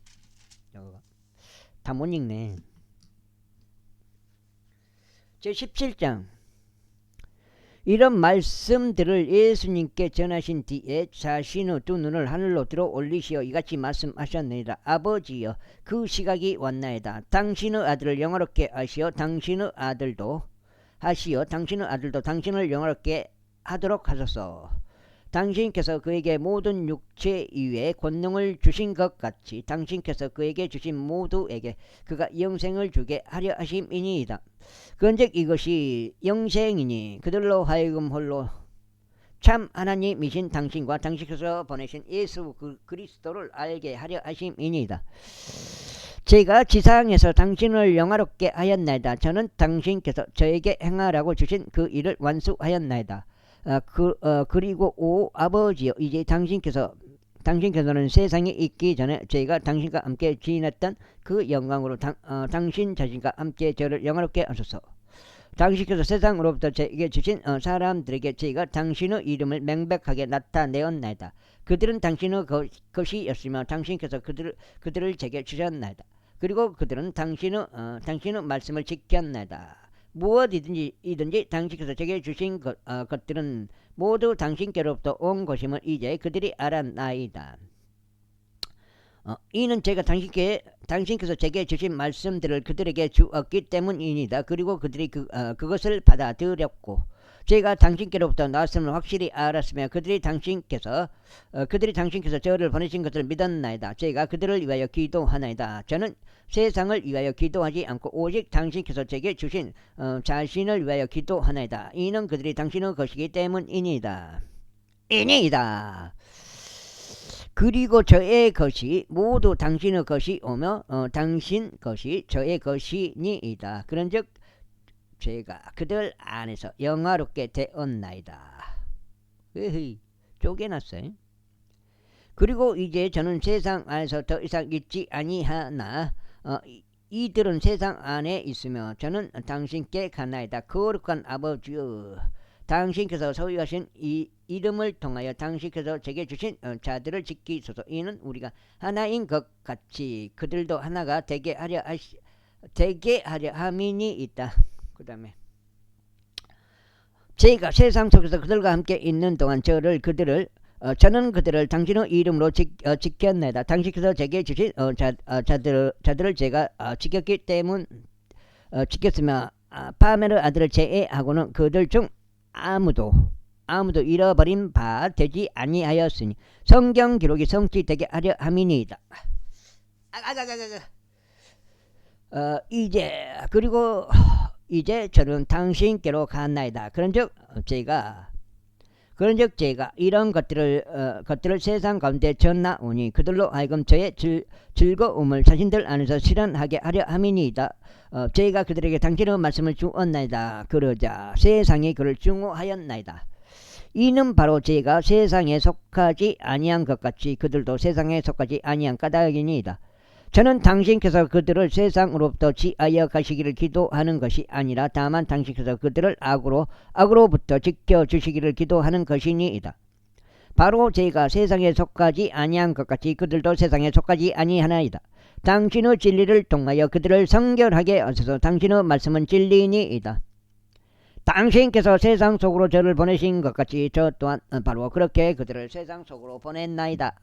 다 못 읽네. 제17장. 이런 말씀들을 예수님께 전하신 뒤에 자신의 두 눈을 하늘로 들어 올리시어 이같이 말씀하셨느니라. 아버지여, 그 시각이 왔나이다. 당신의 아들을 영화롭게 하시어 당신의 아들도 당신을 영화롭게 하도록 하소서. 당신께서 그에게 모든 육체 위에 권능을 주신 것 같이 당신께서 그에게 주신 모두에게 그가 영생을 주게 하려 하심이니이다. 그런즉 이것이 영생이니 그들로 하여금 홀로 참 하나님이신 당신과 당신께서 보내신 예수 그리스도를 알게 하려 하심이니이다. 제가 지상에서 당신을 영화롭게 하였나이다. 저는 당신께서 저에게 행하라고 주신 그 일을 완수하였나이다. 그리고 오 아버지여, 이제 당신께서는 세상에 있기 전에 저희가 당신과 함께 지냈던 그 영광으로 당신 자신과 함께 저를 영화롭게 하소서. 당신께서 세상으로부터 저에게 주신 사람들에게 저희가 당신의 이름을 명백하게 나타내었나이다. 그들은 당신의 것이었으며 당신께서 그들을 제게 주셨나이다. 그리고 그들은 당신의 말씀을 지켰나이다. 무엇이든지 당신께서 제게 주신 것들은 모두 당신께로부터 온 것임을 이제 그들이 알았나이다. 이는 제가 당신께서 제게 주신 말씀들을 그들에게 주었기 때문이니다. 그리고 그들이 그것을 받아들였고 제가 당신께로부터 나왔음을 확실히 알았으며 그들이 당신께서 저를 보내신 것을 믿었나이다. 제가 그들을 위하여 기도하나이다. 저는 세상을 위하여 기도하지 않고 오직 당신께서 제게 주신 자신을 위하여 기도하나이다. 이는 그들이 당신의 것이기 때문이니이다. 그리고 저의 것이 모두 당신의 것이 오며 당신 것이 저의 것이니이다. 그런즉 제가 그들 안에서 영화롭게 되었나이다. 쪼개놨어요. 그리고 이제 저는 세상 안에서 더 이상 있지 아니하나 이들은 세상 안에 있으며 저는 당신께 가나이다. 거룩한 아버지여, 당신께서 소유하신 이 이름을 통하여 당신께서 제게 주신 자들을 지키소서. 이는 우리가 하나인 것 같이 그들도 하나가 되게 하려 함이니 있다. 그 다음에 제가 세상 속에서 그들과 함께 있는 동안 저는 그들을 당신의 이름으로 지켰나이다. 당신께서 제게 주신 자들을 제가 지켰으며 파메르 아들을 제외하고는 그들 중 아무도 잃어버린 바 되지 아니하였으니 성경 기록이 성취되게 하려 함이니이다. 이제 저는 당신께로 갔나이다. 그런즉 제가 이런 것들을 세상 가운데 전하오니 그들로 하여금 저의 즐거움을 자신들 안에서 실현하게 하려 함이니이다. 제가 그들에게 당신의 말씀을 주었나이다. 그러자 세상이 그를 증오하였나이다. 이는 바로 제가 세상에 속하지 아니한 것 같이 그들도 세상에 속하지 아니한 까닭이니이다. 저는 당신께서 그들을 세상으로부터 지하여 가시기를 기도하는 것이 아니라 다만 당신께서 그들을 악으로부터 지켜주시기를 기도하는 것이니이다. 바로 제가 세상에 속하지 아니한 것 같이 그들도 세상에 속하지 아니하나이다. 당신의 진리를 통하여 그들을 성결하게 하소서. 당신의 말씀은 진리니이다. 당신께서 세상 속으로 저를 보내신 것 같이 저 또한 바로 그렇게 그들을 세상 속으로 보냈나이다.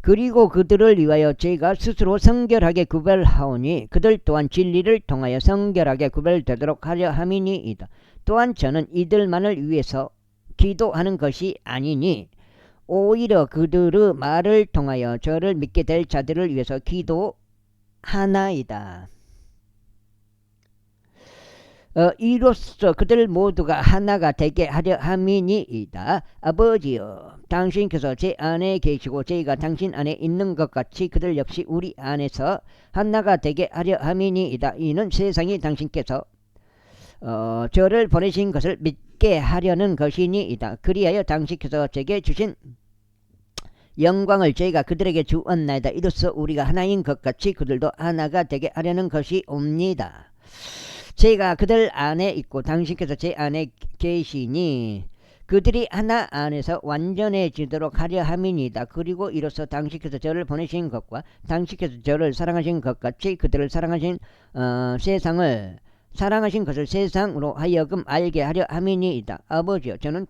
그리고 그들을 위하여 제가 스스로 성결하게 구별하오니 그들 또한 진리를 통하여 성결하게 구별되도록 하려 함이니이다. 또한 저는 이들만을 위해서 기도하는 것이 아니니 오히려 그들의 말을 통하여 저를 믿게 될 자들을 위해서 기도하나이다. 이로써 그들 모두가 하나가 되게 하려 함이니이다. 아버지여, 당신께서 제 안에 계시고 제가 당신 안에 있는 것 같이 그들 역시 우리 안에서 하나가 되게 하려 함이니이다. 이는 세상이 당신께서 저를 보내신 것을 믿게 하려는 것이니이다. 그리하여 당신께서 제게 주신 영광을 저희가 그들에게 주었나이다. 이로써 우리가 하나인 것 같이 그들도 하나가 되게 하려는 것이옵니다. 제가 그들 안에 있고 당신께서 제 안에 계시니 그들이 하나 안에서 완전해지도록 하려 함이니이다. 그리고 이로써 당신께서 저를 보내신 것과 당신께서 저를 사랑하신 것 같이 그들을 사랑하신 세상을 사랑하신 것을 세상으로 하여금 알게 하려 함이니이다. 아버지여, 저는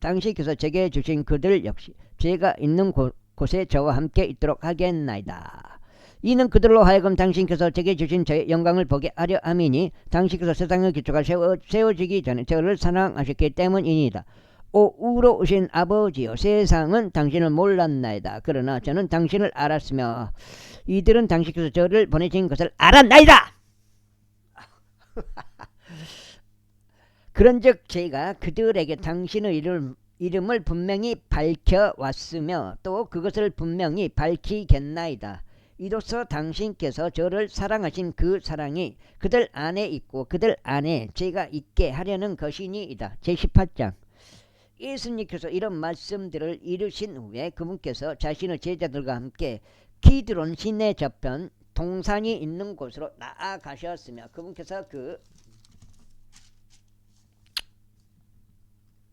당신께서 제게 주신 그들 역시 제가 있는 곳에 저와 함께 있도록 하겠나이다. 이는 그들로 하여금 당신께서 제게 주신 저의 영광을 보게 하려 함이니 당신께서 세상의 기초가 세워지기 전에 저를 사랑하셨기 때문이니이다. 오 의로우신 아버지여, 세상은 당신을 몰랐나이다. 그러나 저는 당신을 알았으며 이들은 당신께서 저를 보내신 것을 알았나이다. 그런즉 제가 그들에게 당신의 이름을 분명히 밝혀왔으며 또 그것을 분명히 밝히겠나이다. 이로써 당신께서 저를 사랑하신 그 사랑이 그들 안에 있고 그들 안에 제가 있게 하려는 것이니이다. 제18장. 예수님께서 이런 말씀들을 이루신 후에 그분께서 자신의 제자들과 함께 기드론 시내 저편 동산이 있는 곳으로 나아가셨으며 그분께서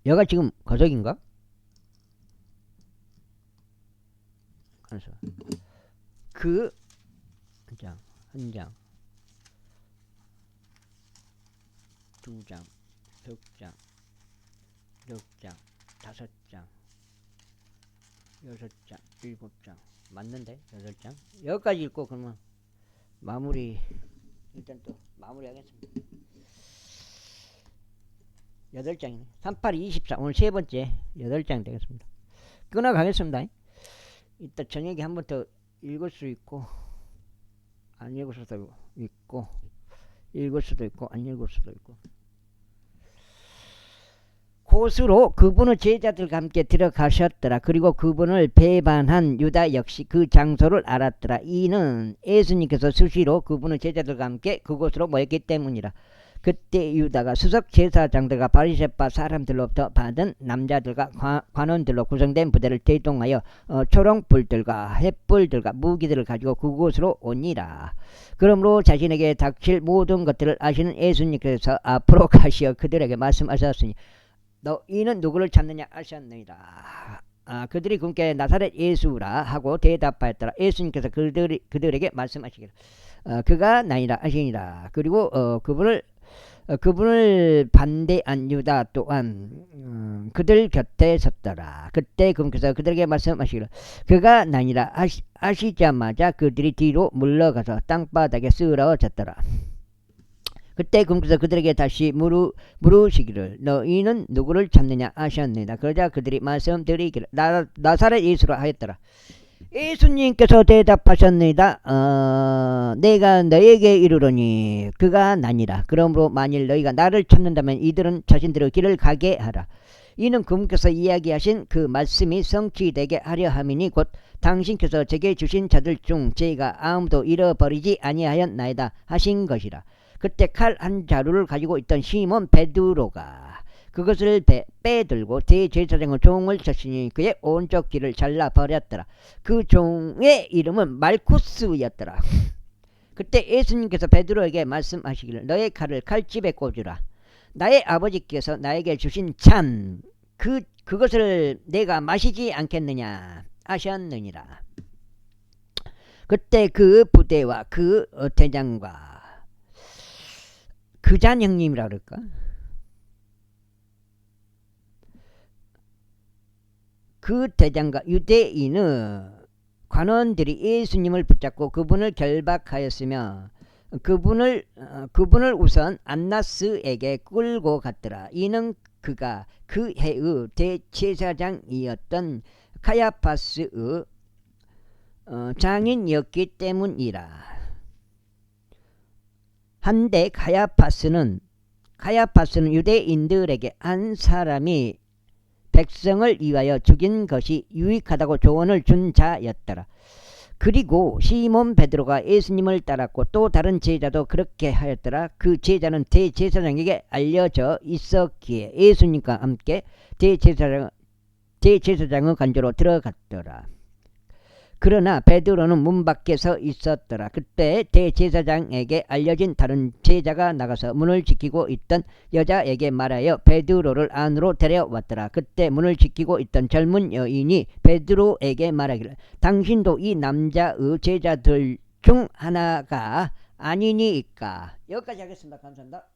여가 지금 거적인가? 한 장, 두 장, 석 장, 넉 장, 다섯 장, 여섯 장, 일곱 장 맞는데? 여덟 장? 여기까지 읽고 그러면 일단 또 마무리하겠습니다. 8장이네. 38, 24 오늘 세 번째 8장 되겠습니다. 끊어가겠습니다. 이따 저녁에 한 번 더 읽을 수 있고 안 읽을 수도 있고 읽을 수도 있고 안 읽을 수도 있고 곳으로 그분의 제자들과 함께 들어가셨더라. 그리고 그분을 배반한 유다 역시 그 장소를 알았더라. 이는 예수님께서 수시로 그분의 제자들과 함께 그곳으로 모였기 때문이라. 그때 유다가 수석 제사장들과 바리새파 사람들로부터 받은 남자들과 관원들로 구성된 부대를 대동하여 초롱불들과 횃불들과 무기들을 가지고 그곳으로 오니라. 그러므로 자신에게 닥칠 모든 것들을 아시는 예수님께서 앞으로 가시어 그들에게 말씀하셨으니 너희는 누구를 찾느냐 하셨느니라. 그들이 그분께 나사렛 예수라 하고 대답하였더라. 예수님께서 그들에게 말씀하시기를 그가 나이라 하시니라. 그리고 그분을 반대한 유다 또한 그들 곁에 섰더라. 그때 그분께서 그들에게 말씀하시기를 그가 나니라 하시자마자 그들이 뒤로 물러가서 땅바닥에 쓰러졌더라. 그때 그분께서 그들에게 다시 물으시기를 너희는 누구를 찾느냐 하셨느니라. 그러자 그들이 말씀드리기를 나사렛 예수라 하였더라. 예수님께서 대답하셨느니라. 내가 너에게 이르노니 그가 나니라. 그러므로 만일 너희가 나를 찾는다면 이들은 자신들의 길을 가게 하라. 이는 그분께서 이야기하신 그 말씀이 성취되게 하려 함이니 곧 당신께서 제게 주신 자들 중 제가 아무도 잃어버리지 아니하였나이다 하신 것이라. 그때 칼 한 자루를 가지고 있던 시몬 베드로가 그것을 빼들고 대제사장의 종을 쳤으니 그의 오른쪽 귀를 잘라버렸더라. 그 종의 이름은 말쿠스였더라. 그때 예수님께서 베드로에게 말씀하시기를 너의 칼을 칼집에 꽂으라. 나의 아버지께서 나에게 주신 잔 그것을 내가 마시지 않겠느냐 하셨느니라. 그때 그 부대와 그 대장과 그잔 형님이라 그럴까? 그 대장과 유대인의 관원들이 예수님을 붙잡고 그분을 결박하였으며 그분을 우선 안나스에게 끌고 갔더라. 이는 그가 그 해의 대제사장이었던 카야파스의 장인이었기 때문이라. 한데 카야파스는 유대인들에게 한 사람이 백성을 위하여 죽인 것이 유익하다고 조언을 준 자였더라. 그리고 시몬 베드로가 예수님을 따랐고 또 다른 제자도 그렇게 하였더라. 그 제자는 대제사장에게 알려져 있었기에 예수님과 함께 대제사장의 관저로 들어갔더라. 그러나 베드로는 문 밖에 서 있었더라. 그때 대제사장에게 알려진 다른 제자가 나가서 문을 지키고 있던 여자에게 말하여 베드로를 안으로 데려왔더라. 그때 문을 지키고 있던 젊은 여인이 베드로에게 말하기를 당신도 이 남자의 제자들 중 하나가 아니니까. 여기까지 하겠습니다. 감사합니다.